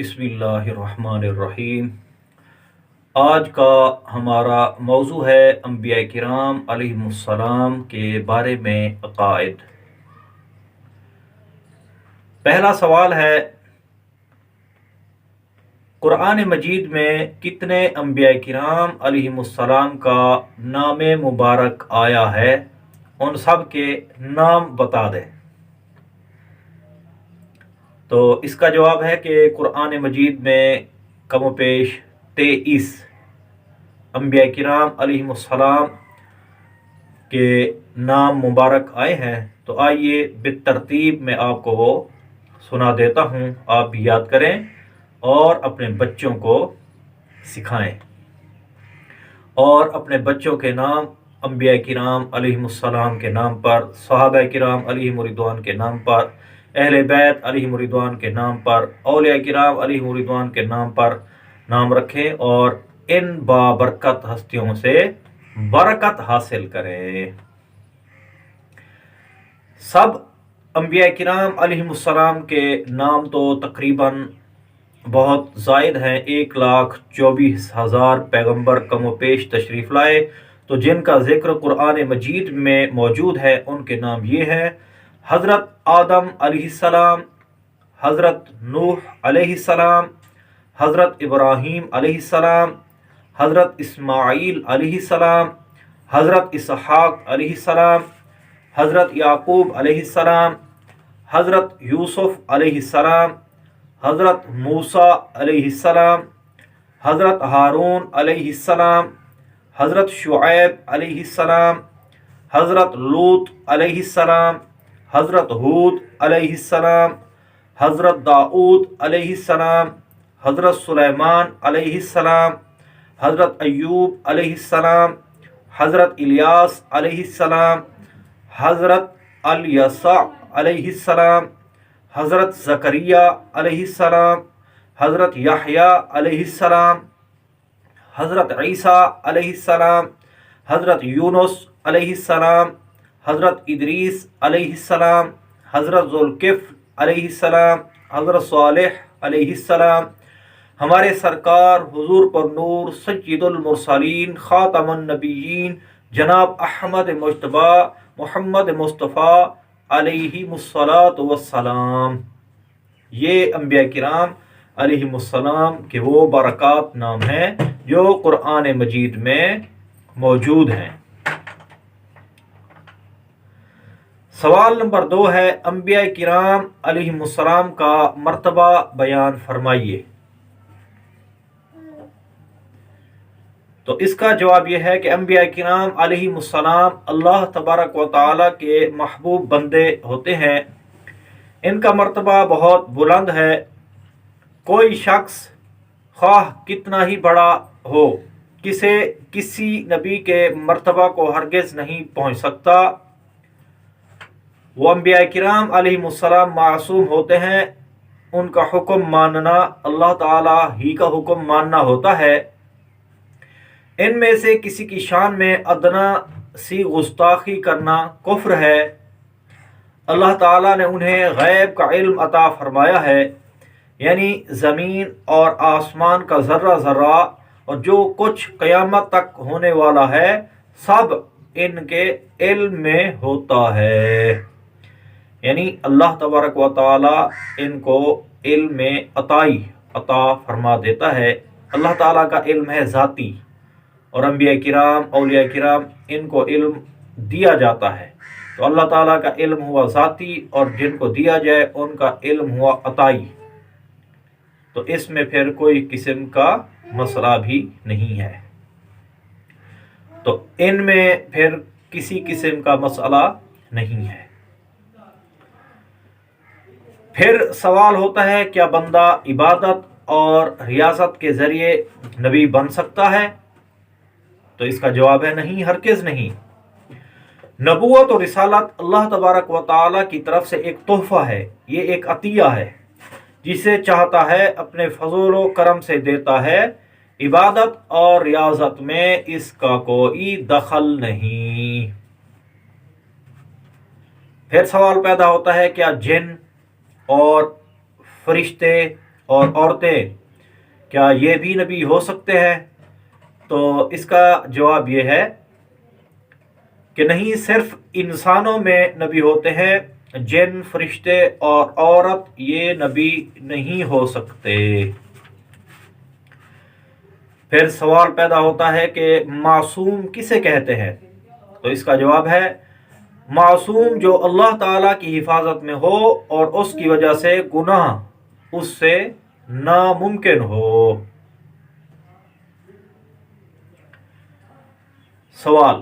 بسم اللہ الرحمن الرحیم۔ آج کا ہمارا موضوع ہے انبیاء کرام علیہم السلام کے بارے میں عقائد۔ پہلا سوال ہے، قرآن مجید میں کتنے انبیاء کرام علیہم السلام کا نام مبارک آیا ہے؟ ان سب کے نام بتا دیں۔ تو اس کا جواب ہے کہ قرآن مجید میں کم و بیش 23 انبیاء کرام علیہم السلام کے نام مبارک آئے ہیں۔ تو آئیے بالترتیب میں آپ کو وہ سنا دیتا ہوں، آپ بھی یاد کریں اور اپنے بچوں کو سکھائیں، اور اپنے بچوں کے نام انبیاء کرام علیہم السلام کے نام پر، صحابہ کرام علیہم رضوان کے نام پر، اہل بیت علیہم رضوان کے نام پر، اولیاء کرام علیہم رضوان کے نام پر نام رکھیں اور ان بابرکت ہستیوں سے برکت حاصل کریں۔ سب انبیاء کرام علیہم السلام کے نام تو تقریباً بہت زائد ہیں، 1,24,000 پیغمبر کم و بیش تشریف لائے۔ تو جن کا ذکر قرآن مجید میں موجود ہے ان کے نام یہ ہیں: حضرت آدم علیہ السلام، حضرت نوح علیہ السلام، حضرت ابراہیم علیہ السلام، حضرت اسماعیل علیہ السلام، حضرت اسحاق علیہ السلام، حضرت یعقوب علیہ السلام، حضرت یوسف علیہ السلام، حضرت موسیٰ علیہ السلام، حضرت ہارون علیہ السلام، حضرت شعیب علیہ السلام، حضرت لوط علیہ السلام، حضرت ہود علیہ السلام، حضرت داؤد علیہ السلام، حضرت سلیمان علیہ السلام، حضرت ایوب علیہ السلام، حضرت الیاس علیہ السلام، حضرت الیسع علیہ السلام، حضرت زکریا علیہ السلام، حضرت یحییٰ علیہ السلام، حضرت عیسیٰ علیہ السلام، حضرت یونس علیہ السلام، حضرت ادریس علیہ السلام، حضرت ذوالکفل علیہ السلام، حضرت صالح علیہ السلام، ہمارے سرکار حضور پر نور سید المرسلین خاتم النبیین جناب احمد مجتبی محمد مصطفیٰ علیہ الصلاۃ والسلام۔ یہ انبیاء کرام علیہم السلام کے وہ برکات نام ہیں جو قرآن مجید میں موجود ہیں۔ سوال نمبر 2 ہے، انبیاء کرام علیہم السلام کا مرتبہ بیان فرمائیے۔ تو اس کا جواب یہ ہے کہ انبیاء کرام علیہم السلام اللہ تبارک و تعالیٰ کے محبوب بندے ہوتے ہیں، ان کا مرتبہ بہت بلند ہے۔ کوئی شخص خواہ کتنا ہی بڑا ہو، کسی نبی کے مرتبہ کو ہرگز نہیں پہنچ سکتا۔ وہ انبیاء کرام علیہم السلام معصوم ہوتے ہیں، ان کا حکم ماننا اللہ تعالیٰ ہی کا حکم ماننا ہوتا ہے۔ ان میں سے کسی کی شان میں ادنا سی گستاخی کرنا کفر ہے۔ اللہ تعالیٰ نے انہیں غیب کا علم عطا فرمایا ہے، یعنی زمین اور آسمان کا ذرہ ذرہ اور جو کچھ قیامت تک ہونے والا ہے سب ان کے علم میں ہوتا ہے۔ یعنی اللہ تبارک و تعالیٰ ان کو علم میں عطا فرما دیتا ہے۔ اللہ تعالیٰ کا علم ہے ذاتی، اور انبیاء کرام اولیاء کرام ان کو علم دیا جاتا ہے۔ تو اللہ تعالیٰ کا علم ہوا ذاتی، اور جن کو دیا جائے ان کا علم ہوا عطائی۔ تو اس میں پھر کوئی قسم کا مسئلہ بھی نہیں ہے، تو ان میں پھر کسی قسم کا مسئلہ نہیں ہے۔ پھر سوال ہوتا ہے، کیا بندہ عبادت اور ریاست کے ذریعے نبی بن سکتا ہے؟ تو اس کا جواب ہے نہیں، ہرگز نہیں۔ نبوت اور رسالت اللہ تبارک و تعالیٰ کی طرف سے ایک تحفہ ہے، یہ ایک عطیہ ہے، جسے چاہتا ہے اپنے فضل و کرم سے دیتا ہے۔ عبادت اور ریاضت میں اس کا کوئی دخل نہیں۔ پھر سوال پیدا ہوتا ہے، کیا جن اور فرشتے اور عورتیں کیا یہ بھی نبی ہو سکتے ہیں؟ تو اس کا جواب یہ ہے کہ نہیں، صرف انسانوں میں نبی ہوتے ہیں، جن، فرشتے اور عورت یہ نبی نہیں ہو سکتے۔ پھر سوال پیدا ہوتا ہے کہ معصوم کسے کہتے ہیں؟ تو اس کا جواب ہے معصوم جو اللہ تعالیٰ کی حفاظت میں ہو اور اس کی وجہ سے گناہ اس سے ناممکن ہو۔ سوال،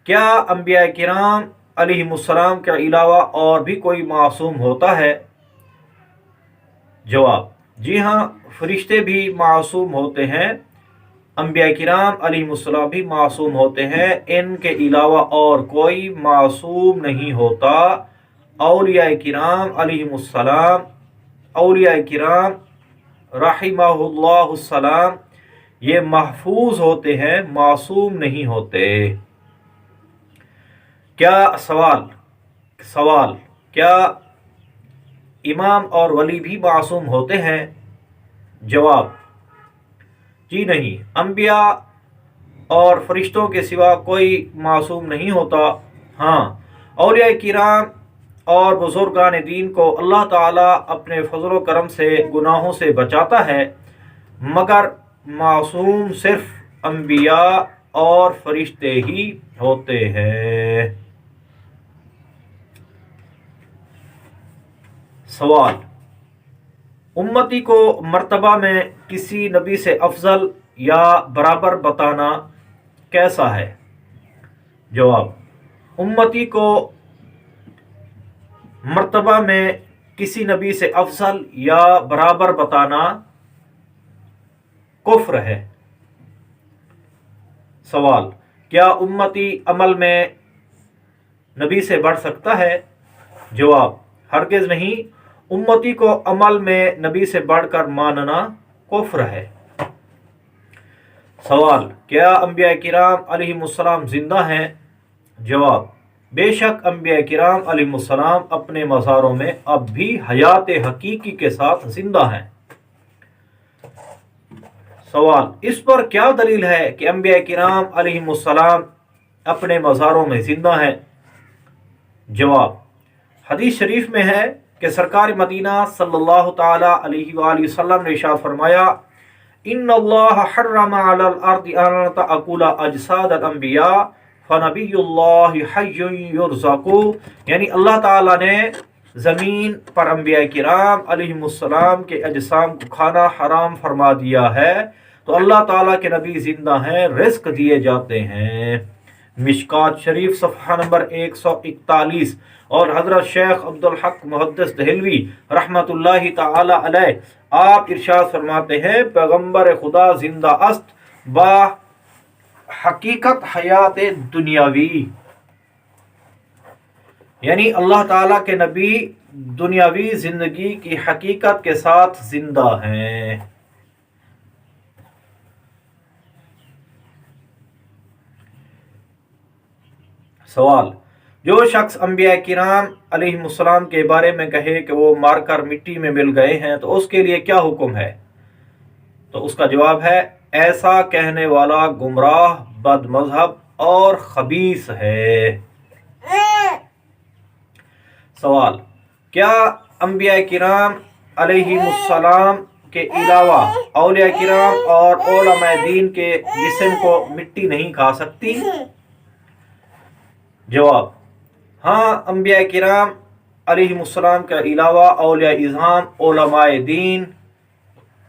کیا انبیاء کرام علیہم السلام کے علاوہ اور بھی کوئی معصوم ہوتا ہے؟ جواب، جی ہاں، فرشتے بھی معصوم ہوتے ہیں، انبیاء کرام علیہم السلام بھی معصوم ہوتے ہیں، ان کے علاوہ اور کوئی معصوم نہیں ہوتا۔ اولیاء کرام علیہم السلام، اولیاء کرام رحمہ اللہ السلام، یہ محفوظ ہوتے ہیں، معصوم نہیں ہوتے۔ کیا سوال کیا امام اور ولی بھی معصوم ہوتے ہیں؟ جواب، جی نہیں، انبیاء اور فرشتوں کے سوا کوئی معصوم نہیں ہوتا۔ ہاں، اولیاء کرام اور بزرگان دین کو اللہ تعالیٰ اپنے فضل و کرم سے گناہوں سے بچاتا ہے، مگر معصوم صرف انبیاء اور فرشتے ہی ہوتے ہیں۔ سوال، امتی کو مرتبہ میں کسی نبی سے افضل یا برابر بتانا کیسا ہے؟ جواب، امتی کو مرتبہ میں کسی نبی سے افضل یا برابر بتانا کفر ہے۔ سوال، کیا امتی عمل میں نبی سے بڑھ سکتا ہے؟ جواب، ہرگز نہیں، امتی کو عمل میں نبی سے بڑھ کر ماننا کفر ہے۔ سوال، کیا انبیاء کرام علیہم السلام زندہ ہیں؟ جواب، بے شک انبیاء کرام علیہم السلام اپنے مزاروں میں اب بھی حیات حقیقی کے ساتھ زندہ ہیں۔ سوال، اس پر کیا دلیل ہے کہ انبیاء کرام علیہم السلام اپنے مزاروں میں زندہ ہیں؟ جواب، حدیث شریف میں ہے کہ سرکار مدینہ صلی اللہ تعالی علیہ وآلہ وسلم نے ارشاد فرمایا، ان اللہ حرم علی الارض ان تأکل اجساد الانبیاء فنبی اللہ حی یرزق، یعنی اللہ تعالیٰ نے زمین پر انبیاء کرام علیہم السلام کے اجسام کو کھانا حرام فرما دیا ہے، تو اللہ تعالیٰ کے نبی زندہ ہیں، رزق دیے جاتے ہیں۔ مشکات شریف صفحہ نمبر 141۔ اور حضرت شیخ عبدالحق محدث دہلوی رحمۃ اللہ تعالی علیہ، آپ ارشاد فرماتے ہیں، پیغمبر خدا زندہ است با حقیقت حیات دنیاوی، یعنی اللہ تعالیٰ کے نبی دنیاوی زندگی کی حقیقت کے ساتھ زندہ ہیں۔ سوال، جو شخص انبیاء کرام علیہم السلام کے بارے میں کہے کہ وہ مار کر مٹی میں مل گئے ہیں، تو اس کے لیے کیا حکم ہے؟ تو اس کا جواب ہے، ایسا کہنے والا گمراہ، بد مذہب اور خبیث ہے۔ سوال، کیا انبیاء کرام علیہم السلام کے علاوہ اولیاء کرام اور علماء دین کے جسم کو مٹی نہیں کھا سکتی؟ جواب، ہاں، انبیاء کرام علیہم السلام کے علاوہ اولیاء اعظام، علماء دین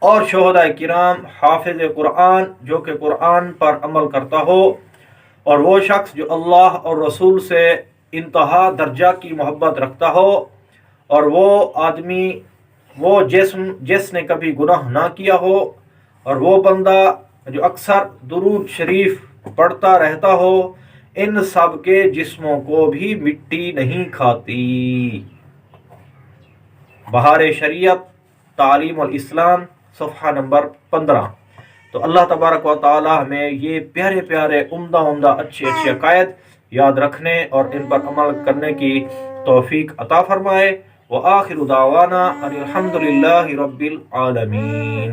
اور شہداء کرام، حافظ قرآن جو کہ قرآن پر عمل کرتا ہو، اور وہ شخص جو اللہ اور رسول سے انتہا درجہ کی محبت رکھتا ہو، اور وہ آدمی، وہ جسم جس نے کبھی گناہ نہ کیا ہو، اور وہ بندہ جو اکثر درود شریف پڑھتا رہتا ہو، ان سب کے جسموں کو بھی مٹی نہیں کھاتی۔ بہار شریعت تعلیم الاسلام صفحہ نمبر 15۔ تو اللہ تبارک و تعالی ہمیں یہ پیارے پیارے عمدہ اچھے عقائد یاد رکھنے اور ان پر عمل کرنے کی توفیق عطا فرمائے۔ وآخر دعوانا ان الحمد للہ رب العالمین.